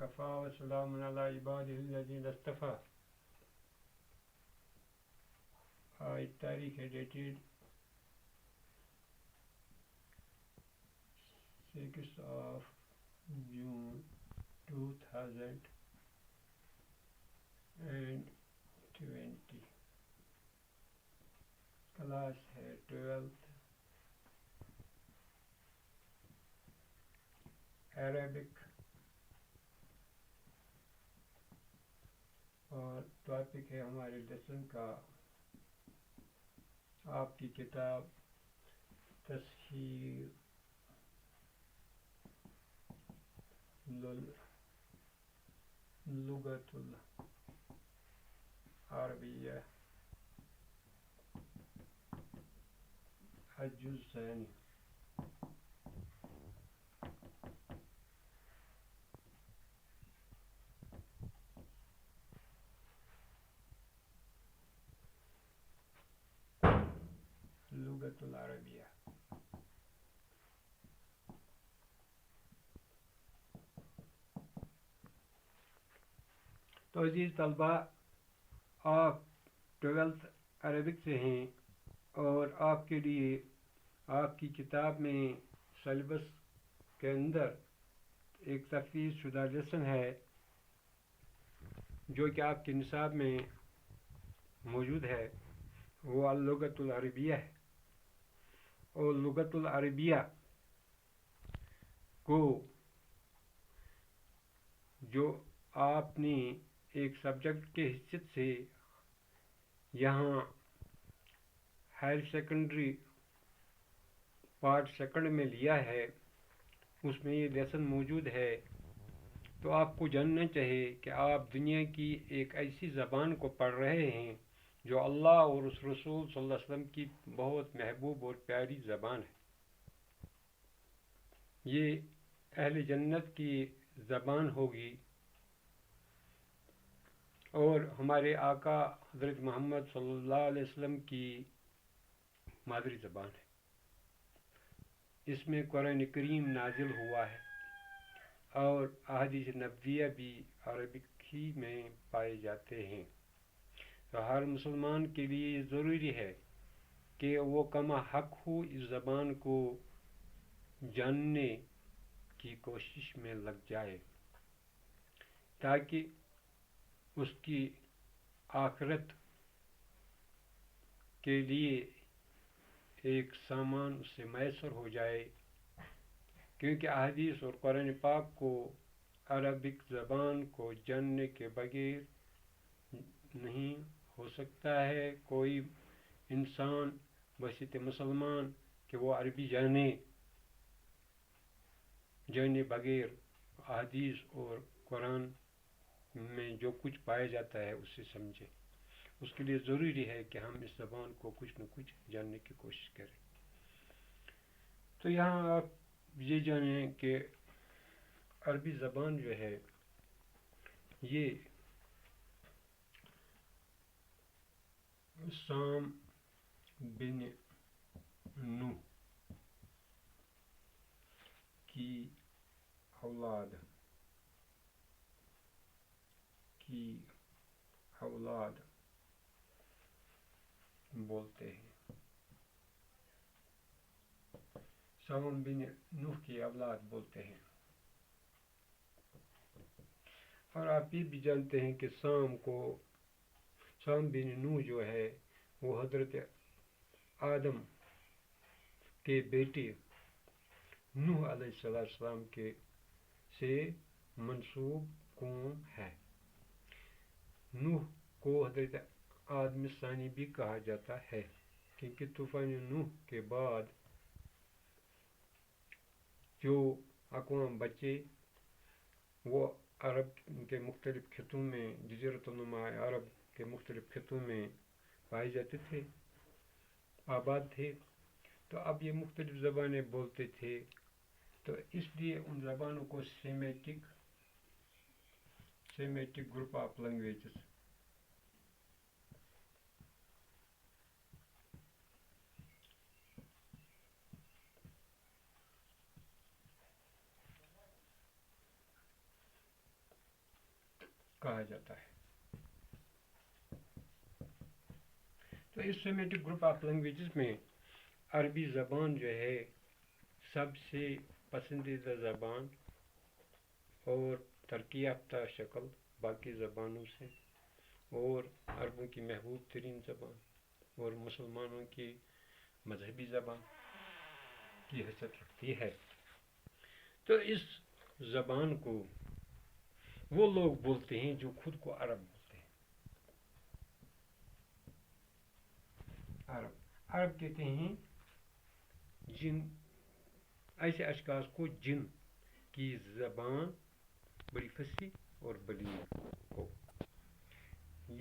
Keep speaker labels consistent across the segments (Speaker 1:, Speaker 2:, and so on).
Speaker 1: وكفى وسلام على عباده الذين اصطفى. آج تاریخ ہے ڈیٹڈ 6 of June 2020. کلاس ہے 12th عربک اور ٹاپک ہے ہمارے لیسن کا آپ کی کتاب تصحیح لغت العربیہ الجزء الثانی. لغت العربیہ. تو عزیز طلباء، آپ 12th عربک سے ہیں اور آپ کے لیے آپ کی کتاب میں سلیبس کے اندر ایک تفویض شدہ لیسن ہے جو کہ آپ کے نصاب میں موجود ہے، وہ اللغت العربیہ ہے. اور لغت العربیہ کو جو آپ نے ایک سبجیکٹ کے حیثیت سے یہاں ہائر سیکنڈری پارٹ سیکنڈ میں لیا ہے، اس میں یہ لیسن موجود ہے. تو آپ کو جاننا چاہیے کہ آپ دنیا کی ایک ایسی زبان کو پڑھ رہے ہیں جو اللہ اور اس رسول صلی اللہ علیہ وسلم کی بہت محبوب اور پیاری زبان ہے. یہ اہل جنت کی زبان ہوگی اور ہمارے آقا حضرت محمد صلی اللہ علیہ وسلم کی مادری زبان ہے. اس میں قرآن کریم نازل ہوا ہے اور احادیث نبویہ بھی عربک ہی میں پائے جاتے ہیں. تو ہر مسلمان کے لیے یہ ضروری ہے کہ وہ کما حق ہو اس زبان کو جاننے کی کوشش میں لگ جائے تاکہ اس کی آخرت کے لیے ایک سامان اس سے میسر ہو جائے، کیونکہ احادیث اور قرآن پاک کو عربک زبان کو جاننے کے بغیر نہیں ہو سکتا ہے کوئی انسان بصیرت مسلمان کہ وہ عربی جانے بغیر احادیث اور قرآن میں جو کچھ پایا جاتا ہے اس سے سمجھے. اس کے لیے ضروری ہے کہ ہم اس زبان کو کچھ نہ کچھ جاننے کی کوشش کریں. تو یہاں آپ یہ جانیں کہ عربی زبان جو ہے یہ سام بن نوح کی اولاد بولتے ہیں. سام بن نوح کی اولاد بولتے ہیں. اور آپ یہ بھی جانتے ہیں کہ سام بن نوح جو ہے وہ حضرت آدم کے بیٹے نوح علیہ السلام کے سے منسوب قوم ہے. نوح کو حضرت آدم ثانی بھی کہا جاتا ہے کیونکہ طوفان نوح کے بعد جو اقوام بچے وہ عرب کے مختلف خطوں میں، جزیرۃ النما عرب کے مختلف خطوں میں پائے جاتے تھے، آباد تھے. تو اب یہ مختلف زبانیں بولتے تھے، تو اس لیے ان زبانوں کو سیمیٹک گروپ آف لینگویجز کہا جاتا ہے. تو اس سیمیٹک گروپ آف لینگویجز میں عربی زبان جو ہے سب سے پسندیدہ زبان اور ترقی یافتہ شکل باقی زبانوں سے، اور عربوں کی محبوب ترین زبان اور مسلمانوں کی مذہبی زبان کی حیثیت رکھتی ہے. تو اس زبان کو وہ لوگ بولتے ہیں جو خود کو عرب بولتے ہیں. عرب کہتے ہیں جن ایسے اشخاص کو جن کی زبان بڑی فصیح اور بلیغ ہو.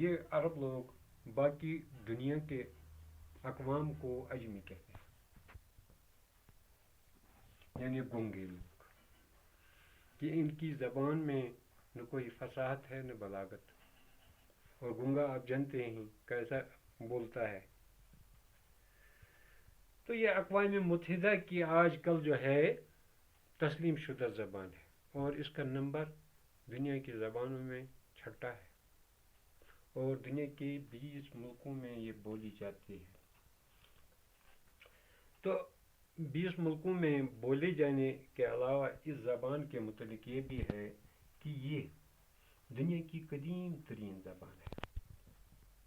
Speaker 1: یہ عرب لوگ باقی دنیا کے اقوام کو عجمی کہتے ہیں، یعنی گونگے لوگ، کہ ان کی زبان میں نہ کوئی فصاحت ہے نہ بلاغت، اور گونگا آپ جانتے ہیں کیسا بولتا ہے. تو یہ اقوام متحدہ کی آج کل جو ہے تسلیم شدہ زبان ہے، اور اس کا نمبر دنیا کی زبانوں میں 6 ہے، اور دنیا کے 20 ملکوں میں یہ بولی جاتی ہے. تو 20 ملکوں میں بولے جانے کے علاوہ اس زبان کے متعلق یہ بھی ہے کہ یہ دنیا کی قدیم ترین زبان ہے.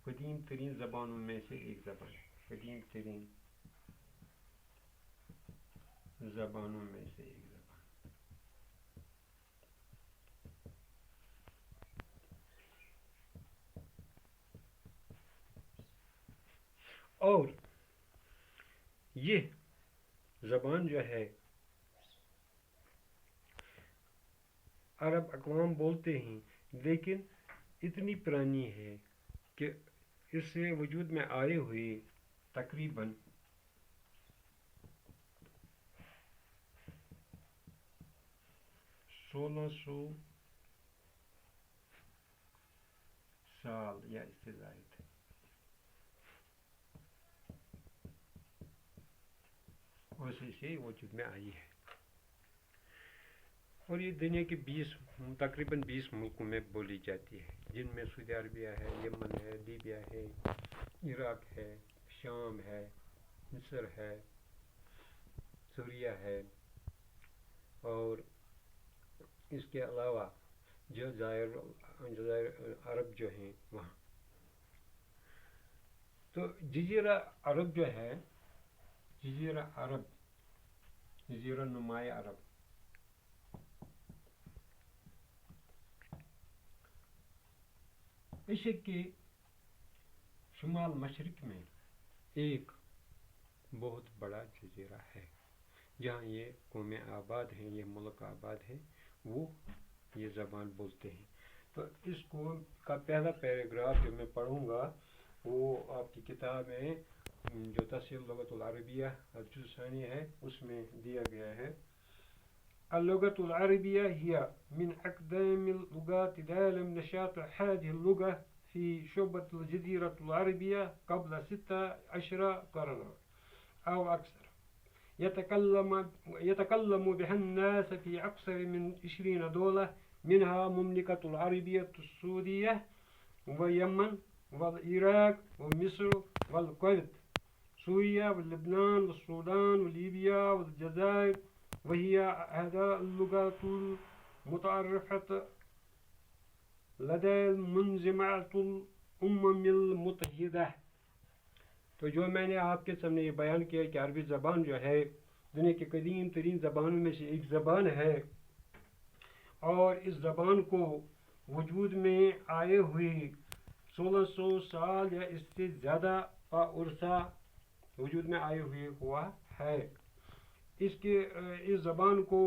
Speaker 1: قدیم ترین زبانوں میں سے ایک زبان ہے، قدیم ترین زبانوں میں سے ایک زبان. اور یہ زبان جو ہے عرب اقوام بولتے ہیں، لیکن اتنی پرانی ہے کہ اس سے وجود میں آئے ہوئے تقریباً 1600 سال یا اس سے زائد عرصے سے وجود میں آئی ہے. اور یہ دنیا کے تقریباً 20 ملکوں میں بولی جاتی ہے، جن میں سعودی عربیہ ہے، یمن ہے، لیبیا ہے، عراق ہے، شام ہے، مصر ہے، سوریہ ہے، اور اس کے علاوہ جزائر عرب جو ہیں وہاں. تو جزیرہ عرب جو ہے، جزیرہ عرب، جزیرہ نمایاں عرب، ایشیا کے شمال مشرق میں ایک بہت بڑا جزیرہ ہے جہاں یہ قومیں آباد ہیں، یہ ملک آباد ہے، وہ یہ زبان بولتے ہیں. تو اس قوم کا پہلا پیراگراف جو میں پڑھوں گا وہ آپ کی کتاب میں جو تحصیل لغت العربیہ الجزء الثانی ہے اس میں دیا گیا ہے. اللغة العربية هي من أقدم اللغات العالم. نشأت هذه اللغة في شعبة الجزيرة العربية قبل 16 قرنا أو أكثر. يتكلم بها الناس في أكثر من 20 دولة، منها مملكة العربية السعودية واليمن والعراق ومصر والكويت، سوريا ولبنان والسودان وليبيا والجزائر، وهي إحدى اللغات المتعارفة لدى منظمة الأمم المتحدة. تو جو میں نے آپ کے سامنے یہ بیان کیا کہ عربی زبان جو ہے دنیا کی قدیم ترین زبانوں میں سے ایک زبان ہے، اور اس زبان کو وجود میں آئے ہوئے 1600 سال یا اس سے زیادہ کا عرصہ وجود میں آئے ہوئے ہوا ہے. اس زبان کو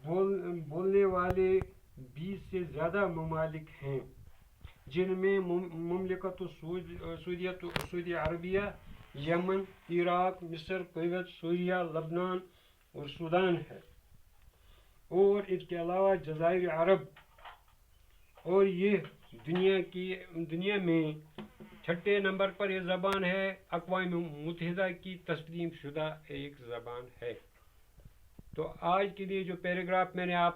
Speaker 1: بولنے والے 20 سے زیادہ ممالک ہیں، جن میں مملکت سعودی عربیہ، یمن، عراق، مصر، کویت، سوریہ، لبنان اور سودان ہے، اور اس کے علاوہ جزائر عرب. اور یہ دنیا میں 6 نمبر پر یہ زبان ہے، اقوام متحدہ کی تسلیم شدہ ایک زبان ہے. تو آج کے لیے جو پیراگراف میں نے آپ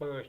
Speaker 1: 5